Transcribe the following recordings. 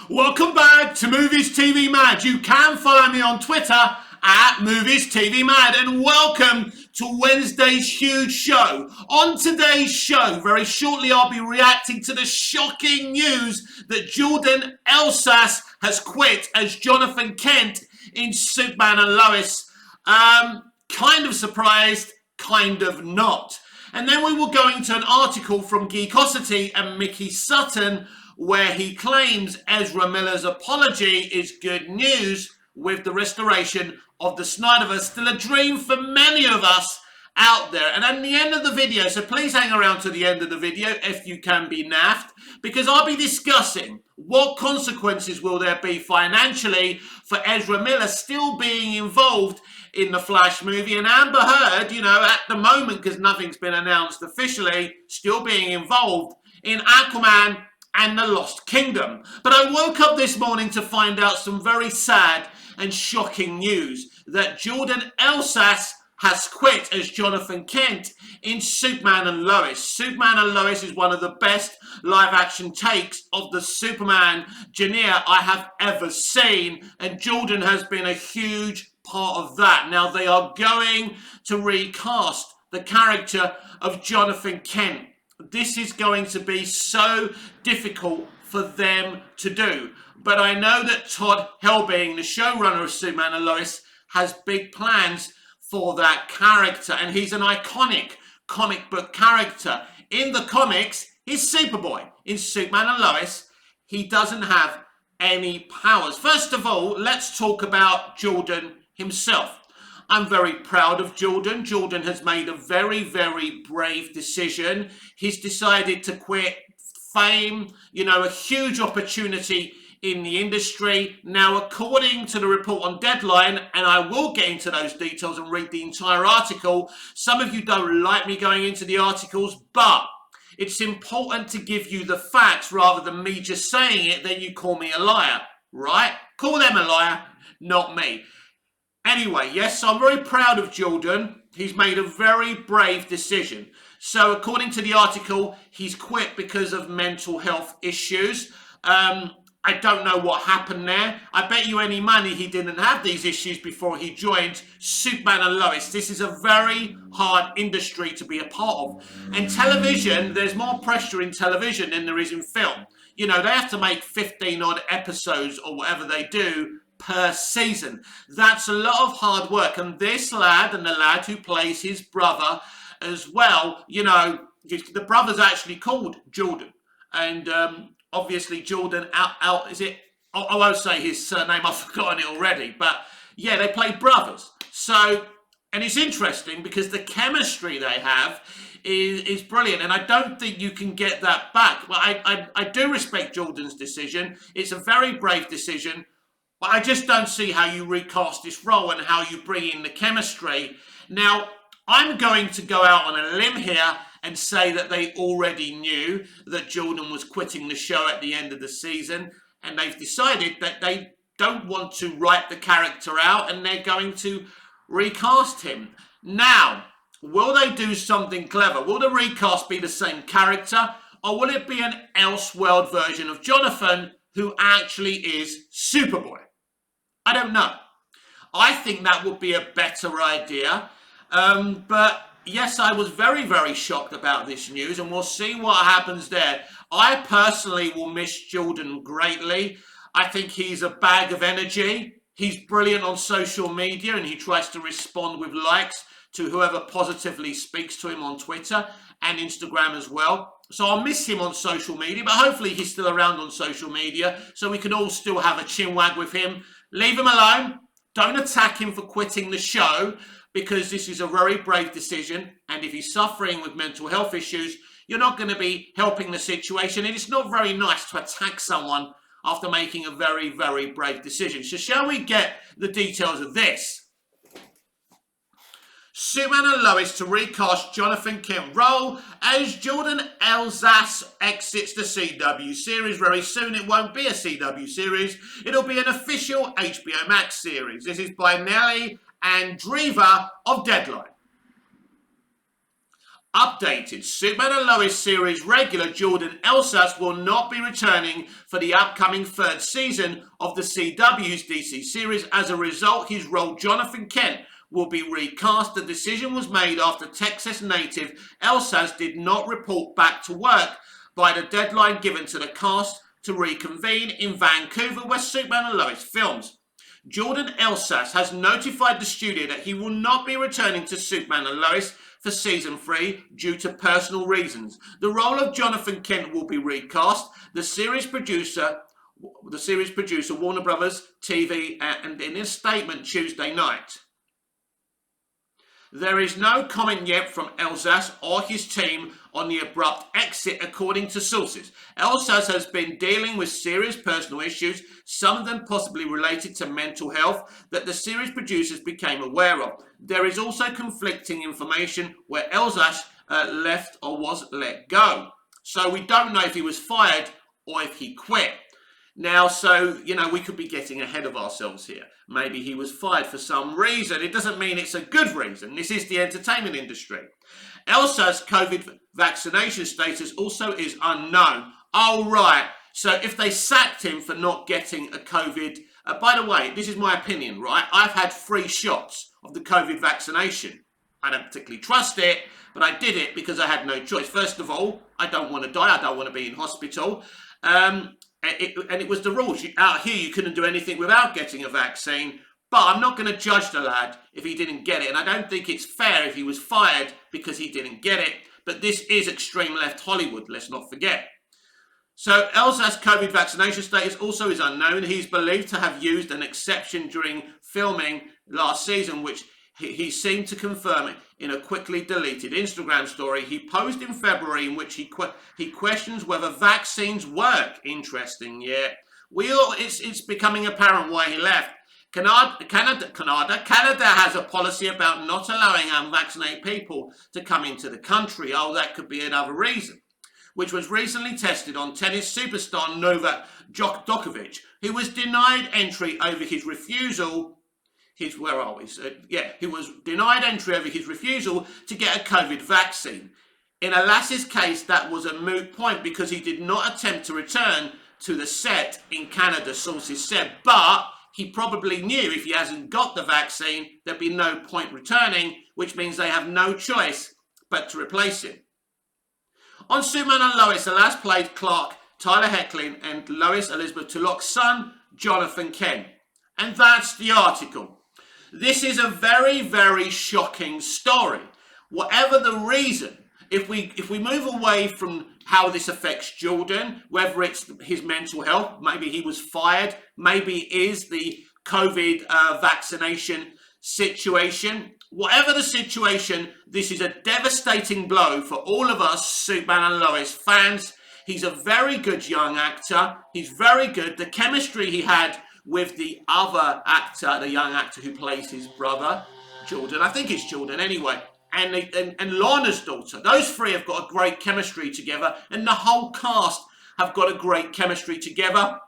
Welcome back to Movies TV Mad. You can follow me on Twitter at Movies TV Mad, and welcome to Wednesday's huge show. On today's show, very shortly I'll be reacting to the shocking news that Jordan Elsass has quit as Jonathan Kent in Superman and Lois. Kind of surprised, kind of not. And then we will go into an article from Geekosity and Mickey Sutton where he claims Ezra Miller's apology is good news with the restoration of the Snyderverse, still a dream for many of us out there. And at the end of the video, so please hang around to the end of the video if you can be naffed, because I'll be discussing what consequences will there be financially for Ezra Miller still being involved in the Flash movie, and Amber Heard, at the moment, because nothing's been announced officially, still being involved in Aquaman and the Lost Kingdom. But I woke up this morning to find out some very sad and shocking news that Jordan Elsass has quit as Jonathan Kent in Superman and Lois. Superman and Lois is one of the best live-action takes of the Superman genre I have ever seen, and Jordan has been a huge part of that. Now, they are going to recast the character of Jonathan Kent. This is going to be so difficult for them to do. But I know that Todd Helbing, the showrunner of Superman and Lois, has big plans for that character. And he's an iconic comic book character. In the comics, he's Superboy. In Superman and Lois, he doesn't have any powers. First of all, let's talk about Jordan himself. I'm very proud of Jordan. Jordan has made a very, very brave decision. He's decided to quit fame, a huge opportunity in the industry. Now, according to the report on Deadline, and I will get into those details and read the entire article, some of you don't like me going into the articles, but it's important to give you the facts rather than me just saying it, then you call me a liar, right? Call them a liar, not me. Anyway, yes, I'm very proud of Jordan. He's made a very brave decision. So according to the article, he's quit because of mental health issues. I don't know what happened there. I bet you any money he didn't have these issues before he joined Superman and Lois. This is a very hard industry to be a part of. And television, there's more pressure in television than there is in film. They have to make 15 odd episodes or whatever they do per season. That's a lot of hard work. And this lad and the lad who plays his brother as well, the brother's actually called Jordan. And obviously Jordan I won't say his surname, I've forgotten it already. But yeah, they play brothers. So, and it's interesting because the chemistry they have is brilliant, and I don't think you can get that back. Well, I do respect Jordan's decision. It's a very brave decision. But I just don't see how you recast this role and how you bring in the chemistry. Now, I'm going to go out on a limb here and say that they already knew that Jordan was quitting the show at the end of the season, and they've decided that they don't want to write the character out and they're going to recast him. Now, will they do something clever? Will the recast be the same character, or will it be an Elseworld version of Jonathan who actually is Superboy? I don't know. I think that would be a better idea. But yes, I was very, very shocked about this news, and we'll see what happens there. I personally will miss Jordan greatly. I think he's a bag of energy. He's brilliant on social media, and he tries to respond with likes to whoever positively speaks to him on Twitter and Instagram as well. So I'll miss him on social media, but hopefully he's still around on social media so we can all still have a chinwag with him. Leave him alone. Don't attack him for quitting the show, because this is a very brave decision. And if he's suffering with mental health issues, you're not going to be helping the situation. And it's not very nice to attack someone after making a very, very brave decision. So shall we get the details of this? Superman and Lois to recast Jonathan Kent role as Jordan Elsass exits the CW series. Very soon it won't be a CW series, it'll be an official HBO Max series. This is by Nelly Andreeva of Deadline. Updated. Superman and Lois series regular Jordan Elsass will not be returning for the upcoming third season of the CW's DC series. As a result, his role, Jonathan Kent, will be recast. The decision was made after Texas native elsass did not report back to work by the deadline given to the cast to reconvene in Vancouver, where Superman and Lois films. Jordan Elsass has notified the studio that he will not be returning to Superman and Lois for season 3 due to personal reasons. The role of Jonathan Kent will be recast. The series producer Warner Brothers TV, and in his statement Tuesday night. There is no comment yet from Elsass or his team on the abrupt exit, according to sources. Elsass has been dealing with serious personal issues, some of them possibly related to mental health, that the series producers became aware of. There is also conflicting information where Elsass left or was let go. So we don't know if he was fired or if he quit. Now, so, we could be getting ahead of ourselves here. Maybe he was fired for some reason. It doesn't mean it's a good reason. This is the entertainment industry. Elsa's COVID vaccination status also is unknown. Oh, right. So if they sacked him for not getting a COVID... by the way, this is my opinion, right? I've had 3 shots of the COVID vaccination. I don't particularly trust it, but I did it because I had no choice. First of all, I don't want to die. I don't want to be in hospital. And it was the rules. Out here, you couldn't do anything without getting a vaccine. But I'm not going to judge the lad if he didn't get it. And I don't think it's fair if he was fired because he didn't get it. But this is extreme left Hollywood, let's not forget. So Elsa's COVID vaccination status also is unknown. He's believed to have used an exception during filming last season, which he seemed to confirm it in a quickly deleted Instagram story he posted in February, in which he questions whether vaccines work. Interesting, yeah. It's becoming apparent why he left. Canada has a policy about not allowing unvaccinated people to come into the country. Oh, that could be another reason. Which was recently tested on tennis superstar Novak Djokovic, who was denied entry over his refusal. He was denied entry over his refusal to get a COVID vaccine. In Elsass's case, that was a moot point because he did not attempt to return to the set in Canada, sources said. But he probably knew if he hasn't got the vaccine, there'd be no point returning, which means they have no choice but to replace him. On Superman and Lois, Elsass played Clark Tyler Hoechlin and Lois Elizabeth Tulloch's son, Jonathan Kent. And that's the article. This is a very, very shocking story. Whatever the reason, if we move away from how this affects Jordan, whether it's his mental health, maybe he was fired, maybe it is the COVID vaccination situation. Whatever the situation, this is a devastating blow for all of us Superman and Lois fans. He's a very good young actor. He's very good. The chemistry he had with the other actor, the young actor who plays his brother, Jordan. I think it's Jordan anyway. And Lana's daughter. Those 3 have got a great chemistry together. And the whole cast have got a great chemistry together.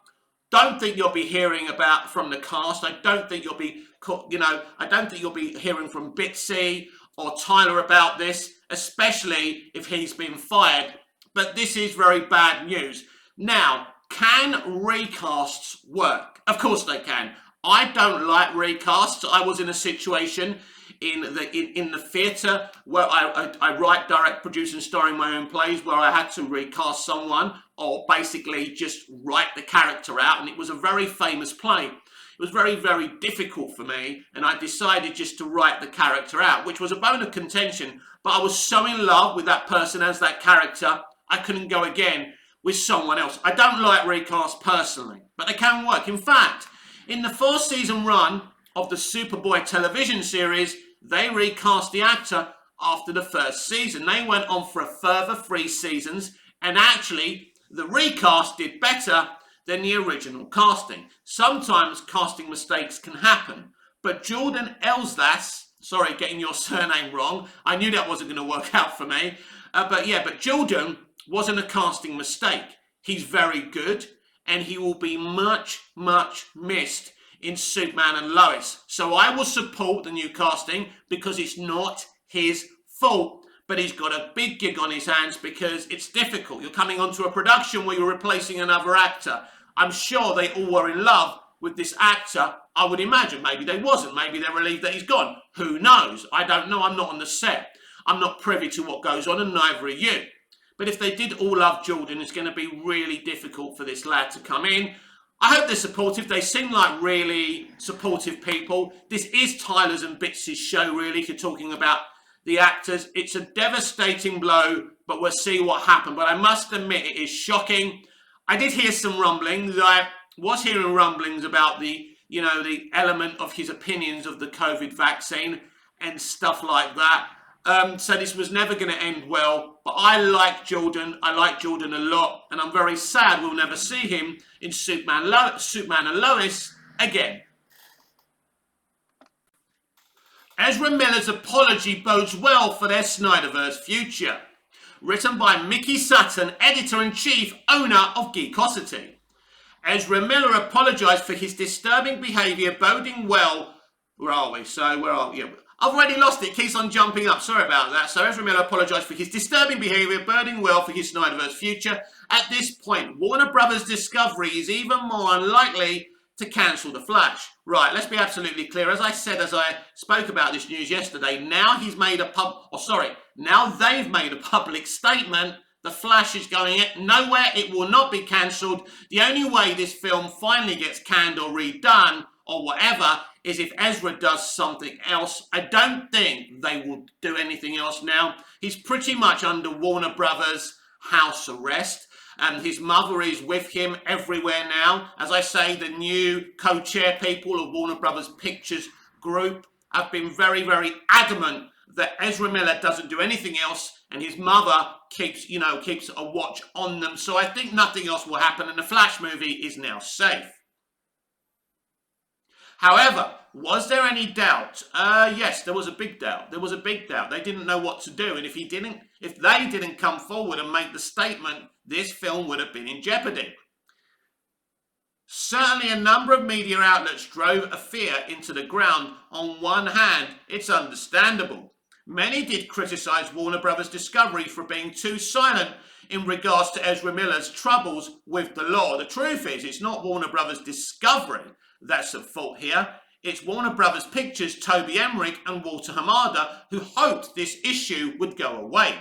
Don't think you'll be hearing about from the cast. I don't think you'll be, I don't think you'll be hearing from Bitsy or Tyler about this, especially if he's been fired. But this is very bad news. Now, can recasts work? Of course they can. I don't like recasts. I was in a situation in the theatre where I write, direct, produce and star in my own plays where I had to recast someone or basically just write the character out, and it was a very famous play. It was very, very difficult for me, and I decided just to write the character out, which was a bone of contention, but I was so in love with that person as that character, I couldn't go again with someone else. I don't like recasts personally, but they can work. In fact, in the 4-season run of the Superboy television series, they recast the actor after the first season. They went on for a further 3 seasons, and actually, the recast did better than the original casting. Sometimes casting mistakes can happen, but Jordan Elsass, sorry, getting your surname wrong, I knew that wasn't going to work out for me, but Jordan wasn't a casting mistake. He's very good, and he will be much, much missed in Superman and Lois. So I will support the new casting because it's not his fault. but he's got a big gig on his hands because it's difficult. You're coming onto a production where you're replacing another actor. I'm sure they all were in love with this actor. I would imagine maybe they wasn't. Maybe they're relieved that he's gone. Who knows? I don't know. I'm not on the set. I'm not privy to what goes on, and neither are you. But if they did all love Jordan, it's going to be really difficult for this lad to come in. I hope they're supportive. They seem like really supportive people. This is Tyler's and Bits' show, really, if you're talking about the actors. It's a devastating blow, but we'll see what happens. But I must admit, it is shocking. I did hear some rumblings. I was hearing rumblings about the element of his opinions of the COVID vaccine and stuff like that. So this was never going to end well. But I like Jordan. I like Jordan a lot. And I'm very sad we'll never see him in Superman and Lois again. Ezra Miller's apology bodes well for their Snyderverse future. Written by Mickey Sutton, editor-in-chief, owner of Geekosity. Ezra Miller apologised for his disturbing behaviour, boding well. Where are we? I've already lost it. It keeps on jumping up. Sorry about that. So Ezra Miller apologised for his disturbing behaviour, boding well for his Snyderverse future. At this point, Warner Brothers Discovery is even more unlikely to cancel The Flash. Right, let's be absolutely clear. As I said, as I spoke about this news yesterday, now they've made a public statement. The Flash is going nowhere. It will not be cancelled. The only way this film finally gets canned or redone or whatever is if Ezra does something else. I don't think they will do anything else now. He's pretty much under Warner Brothers house arrest. And his mother is with him everywhere now. As I say, the new co-chair people of Warner Brothers Pictures Group have been very, very adamant that Ezra Miller doesn't do anything else, and his mother keeps a watch on them. So I think nothing else will happen, and the Flash movie is now safe. However, was there any doubt? Yes, there was a big doubt. There was a big doubt. They didn't know what to do, and if they didn't come forward and make the statement, this film would have been in jeopardy. Certainly a number of media outlets drove a fear into the ground. On one hand, it's understandable. Many did criticise Warner Brothers Discovery for being too silent in regards to Ezra Miller's troubles with the law. The truth is, it's not Warner Brothers Discovery that's at fault here. It's Warner Brothers Pictures, Toby Emmerich and Walter Hamada, who hoped this issue would go away.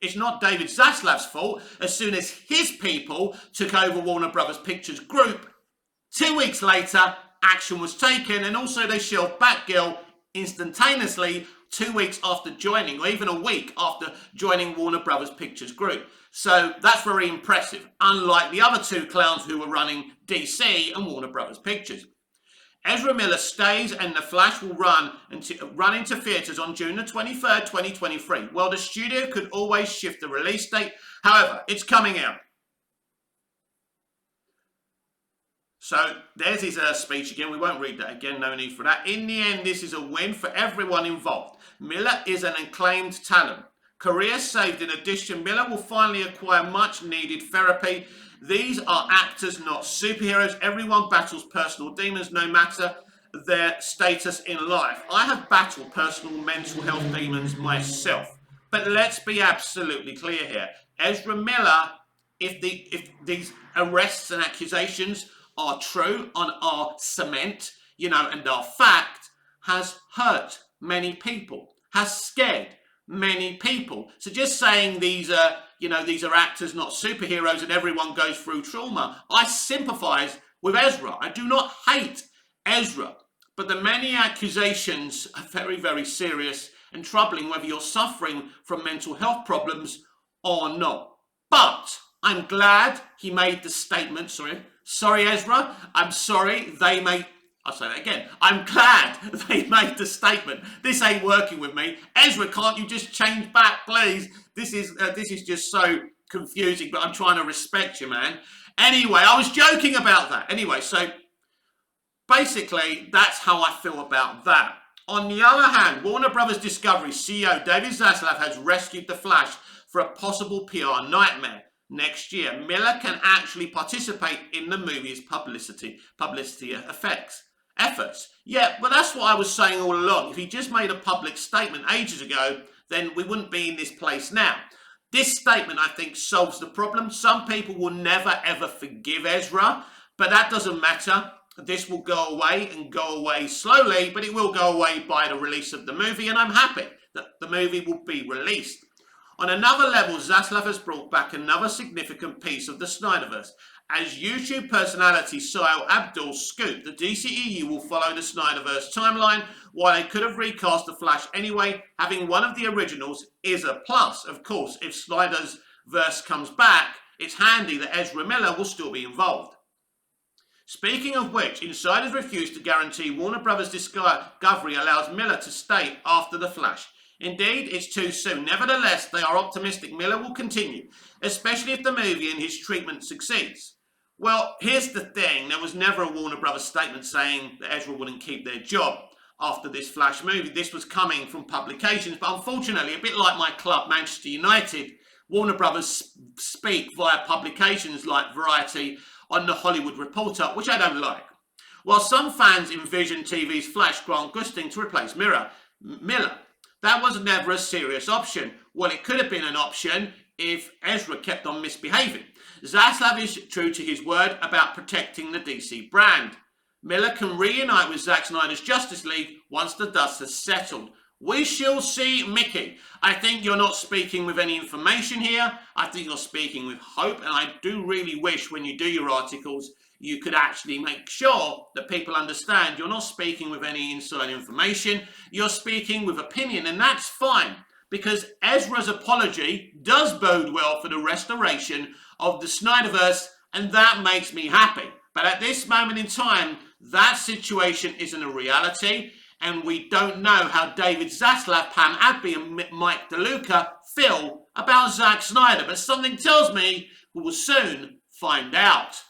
It's not David Zaslav's fault. As soon as his people took over Warner Brothers Pictures Group, 2 weeks later, action was taken, and also they shelved Batgirl instantaneously 2 weeks after joining, or even a week after joining Warner Brothers Pictures Group. So that's very impressive, unlike the other two clowns who were running DC and Warner Brothers Pictures. Ezra Miller stays, and The Flash will run into theatres on June the 23rd, 2023. Well, the studio could always shift the release date. However, it's coming out. So there's his speech again. We won't read that again. No need for that. In the end, this is a win for everyone involved. Miller is an acclaimed talent. Career saved. In addition, Miller will finally acquire much needed therapy. These are actors, not superheroes. Everyone battles personal demons, no matter their status in life. I have battled personal mental health demons myself. But let's be absolutely clear here. Ezra Miller, if these arrests and accusations are true and are cement, and are fact, has hurt many people, has scared many people. So just saying these are actors, not superheroes, and everyone goes through trauma. I sympathise with Ezra. I do not hate Ezra. But the many accusations are very, very serious and troubling, whether you're suffering from mental health problems or not. But I'm glad he made the statement. Sorry, Ezra. I'm sorry I'll say that again. I'm glad they made the statement. This ain't working with me. Ezra, can't you just change back, please? This is just so confusing, but I'm trying to respect you, man. Anyway, I was joking about that. Anyway, so basically, that's how I feel about that. On the other hand, Warner Brothers Discovery CEO David Zaslav has rescued The Flash for a possible PR nightmare. Next year, Miller can actually participate in the movie's publicity efforts. Yeah, but that's what I was saying all along. If he just made a public statement ages ago, then we wouldn't be in this place now. This statement, I think, solves the problem. Some people will never, ever forgive Ezra, but that doesn't matter. This will go away and go away slowly, but it will go away by the release of the movie, and I'm happy that the movie will be released. On another level, Zaslav has brought back another significant piece of the Snyderverse. As YouTube personality Sahil Abdul scooped, the DCEU will follow the Snyderverse timeline. While they could have recast The Flash anyway, having one of the originals is a plus. Of course, if Snyder's verse comes back, it's handy that Ezra Miller will still be involved. Speaking of which, insiders refuse to guarantee Warner Brothers' discovery allows Miller to stay after The Flash. Indeed, it's too soon. Nevertheless, they are optimistic Miller will continue, especially if the movie and his treatment succeeds. Well, here's the thing. There was never a Warner Brothers statement saying that Ezra wouldn't keep their job after this Flash movie. This was coming from publications, but unfortunately, a bit like my club, Manchester United, Warner Brothers speak via publications like Variety on The Hollywood Reporter, which I don't like. While some fans envision TV's Flash Grant Gustin to replace Miller, that was never a serious option. Well, it could have been an option if Ezra kept on misbehaving. Zaslav is true to his word about protecting the DC brand. Miller can reunite with Zack Snyder's Justice League once the dust has settled. We shall see, Mickey. I think you're not speaking with any information here. I think you're speaking with hope, and I do really wish when you do your articles, you could actually make sure that people understand you're not speaking with any inside information. You're speaking with opinion, and that's fine, because Ezra's apology does bode well for the restoration of the Snyderverse, and that makes me happy. But at this moment in time, that situation isn't a reality, and we don't know how David Zaslav, Pam Abby, and Mike DeLuca feel about Zack Snyder. But something tells me we will soon find out.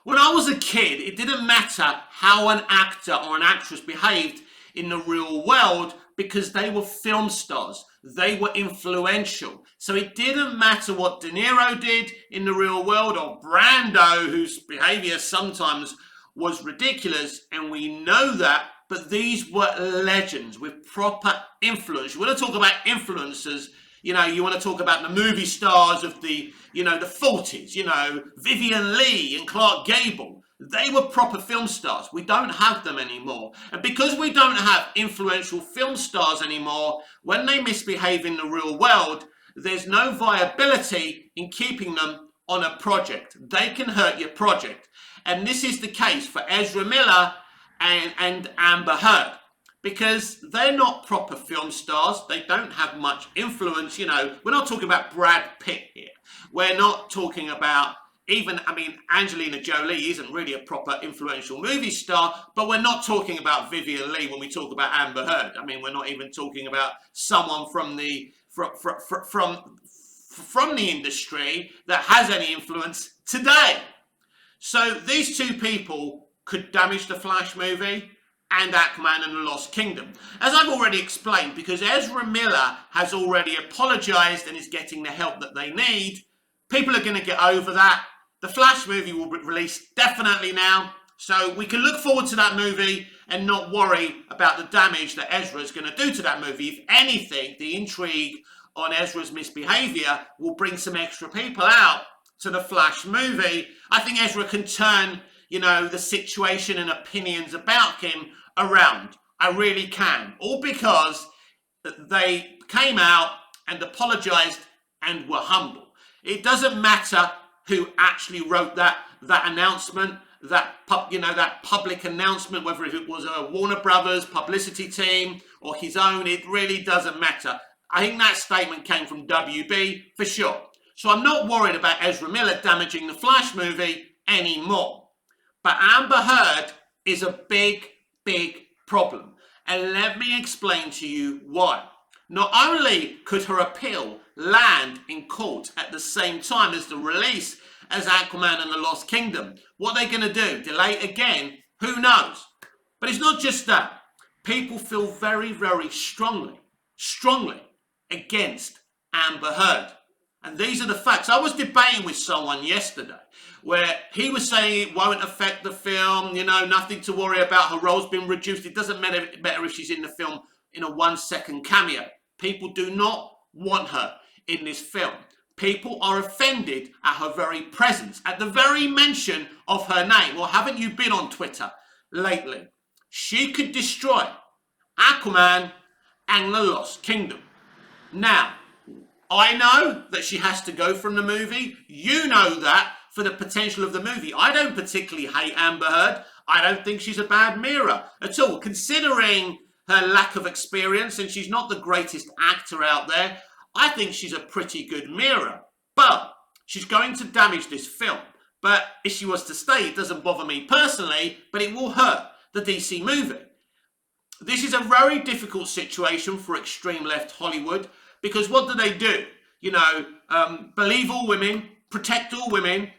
When I was a kid, it didn't matter how an actor or an actress behaved in the real world because they were film stars. They were influential. So it didn't matter what De Niro did in the real world or Brando, whose behavior sometimes was ridiculous, and we know that, but these were legends with proper influence. You want to talk about influencers, you want to talk about the movie stars of the 40s, Vivian Leigh and Clark Gable. They were proper film stars. We don't have them anymore. And because we don't have influential film stars anymore, when they misbehave in the real world, there's no viability in keeping them on a project. They can hurt your project. And this is the case for Ezra Miller and Amber Heard, because they're not proper film stars. They don't have much influence. We're not talking about Brad Pitt here. We're not talking about Angelina Jolie isn't really a proper influential movie star, but we're not talking about Vivian Leigh when we talk about Amber Heard. We're not even talking about someone from the industry that has any influence today. So these two people could damage the Flash movie and Aquaman and the Lost Kingdom. As I've already explained, because Ezra Miller has already apologized and is getting the help that they need, people are going to get over that. The Flash movie will be released definitely now, so we can look forward to that movie and not worry about the damage that Ezra is going to do to that movie. If anything, the intrigue on Ezra's misbehavior will bring some extra people out to the Flash movie. I think Ezra can turn, the situation and opinions about him around. I really can. All because they came out and apologized and were humble. It doesn't matter who actually wrote that announcement, that public announcement, whether it was a Warner Brothers publicity team or his own, it really doesn't matter. I think that statement came from WB for sure. So I'm not worried about Ezra Miller damaging the Flash movie anymore. But Amber Heard is a big, big problem. And let me explain to you why. Not only could her appeal land in court at the same time as the release as Aquaman and the Lost Kingdom. What are they going to do? Delay it again? Who knows? But it's not just that. People feel very, very strongly against Amber Heard. And these are the facts. I was debating with someone yesterday where he was saying it won't affect the film, nothing to worry about, her role's been reduced, it doesn't matter if she's in the film in a 1-second cameo. People do not want her in this film. People are offended at her very presence, at the very mention of her name. Well, haven't you been on Twitter lately? She could destroy Aquaman and the Lost Kingdom. Now, I know that she has to go from the movie. You know that for the potential of the movie. I don't particularly hate Amber Heard. I don't think she's a bad mirror at all. Considering her lack of experience, and she's not the greatest actor out there, I think she's a pretty good mirror. But she's going to damage this film. But if she was to stay, it doesn't bother me personally, but it will hurt the DC movie. This is a very difficult situation for extreme left Hollywood, because what do? You know, believe all women, protect all women,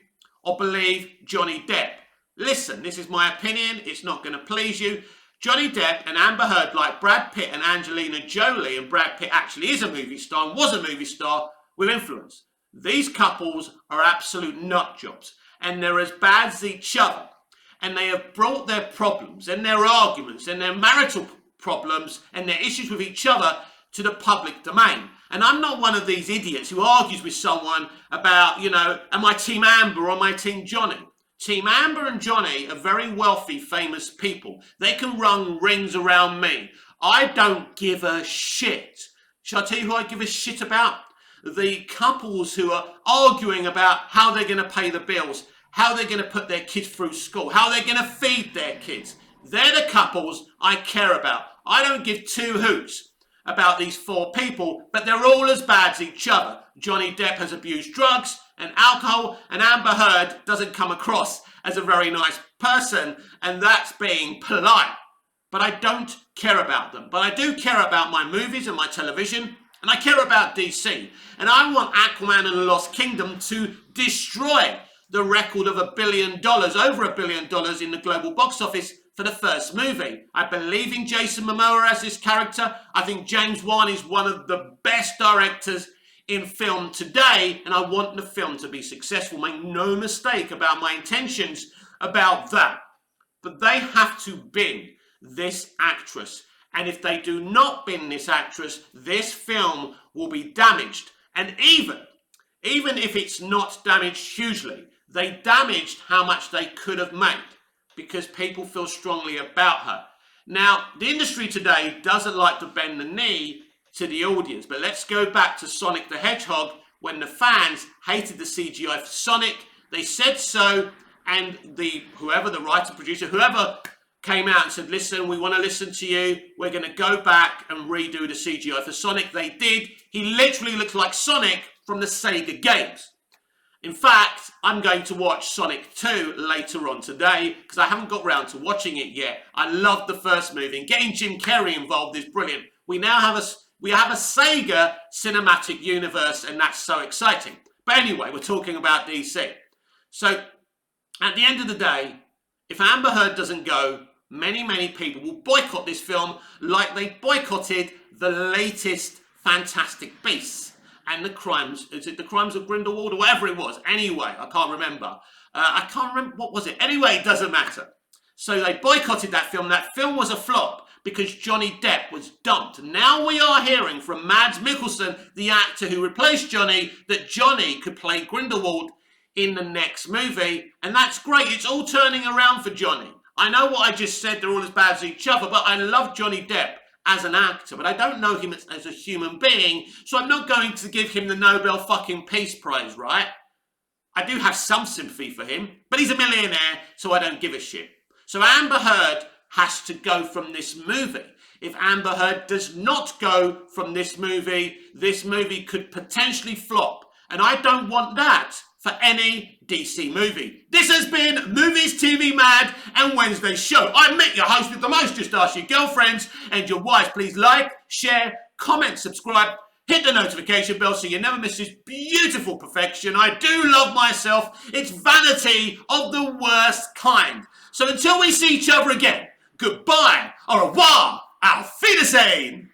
or believe Johnny Depp. Listen, this is my opinion. It's not going to please you. Johnny Depp and Amber Heard, like Brad Pitt and Angelina Jolie, and Brad Pitt actually is a movie star and was a movie star with influence. These couples are absolute nut jobs, and they're as bad as each other. And they have brought their problems and their arguments and their marital problems and their issues with each other to the public domain. And I'm not one of these idiots who argues with someone about, you know, am I Team Amber or am I Team Johnny? Team Amber and Johnny are very wealthy, famous people. They can run rings around me. I don't give a shit. Shall I tell you who I give a shit about? The couples who are arguing about how they're going to pay the bills, how they're going to put their kids through school, how they're going to feed their kids. They're the couples I care about. I don't give two hoots about these four people, but they're all as bad as each other. Johnny Depp has abused drugs and alcohol, and Amber Heard doesn't come across as a very nice person, and that's being polite. But I don't care about them. But I do care about my movies and my television, and I care about DC. And I want Aquaman and the Lost Kingdom to destroy the record of $1 billion, over $1 billion in the global box office for the first movie. I believe in Jason Momoa as this character. I think James Wan is one of the best directors in film today, and I want the film to be successful. Make no mistake about my intentions about that. But they have to bin this actress. And if they do not bin this actress, this film will be damaged. And even if it's not damaged hugely, they damaged how much they could have made because people feel strongly about her. Now, the industry today doesn't like to bend the knee to the audience, but let's go back to Sonic the Hedgehog when the fans hated the CGI for Sonic. They said so, and whoever, the writer, producer, whoever came out and said, listen, we want to listen to you. We're going to go back and redo the CGI for Sonic. They did. He literally looks like Sonic from the Sega games. In fact, I'm going to watch Sonic 2 later on today because I haven't got round to watching it yet. I loved the first movie, and getting Jim Carrey involved is brilliant. We now have a Sega cinematic universe, and that's so exciting. But anyway, we're talking about DC. So at the end of the day, if Amber Heard doesn't go, many people will boycott this film like they boycotted the latest Fantastic Beasts and the Crimes. Is it the Crimes of Grindelwald or whatever it was? Anyway, I can't remember. What was it? Anyway, it doesn't matter. So they boycotted that film. That film was a flop because Johnny Depp was dumped. Now we are hearing from Mads Mikkelsen, the actor who replaced Johnny, that Johnny could play Grindelwald in the next movie. And that's great. It's all turning around for Johnny. I know what I just said, they're all as bad as each other, but I love Johnny Depp as an actor, but I don't know him as a human being, so I'm not going to give him the Nobel fucking Peace Prize, right? I do have some sympathy for him, but he's a millionaire, so I don't give a shit. So Amber Heard has to go from this movie. If Amber Heard does not go from this movie could potentially flop, and I don't want that for any DC movie. This has been Movies TV Mad and Wednesday's show. I'm Mick, your host with the most. Just ask your girlfriends and your wives. Please like, share, comment, subscribe, hit the notification bell so you never miss this beautiful perfection. I do love myself. It's vanity of the worst kind. So until we see each other again, goodbye, au revoir, auf Wiedersehen.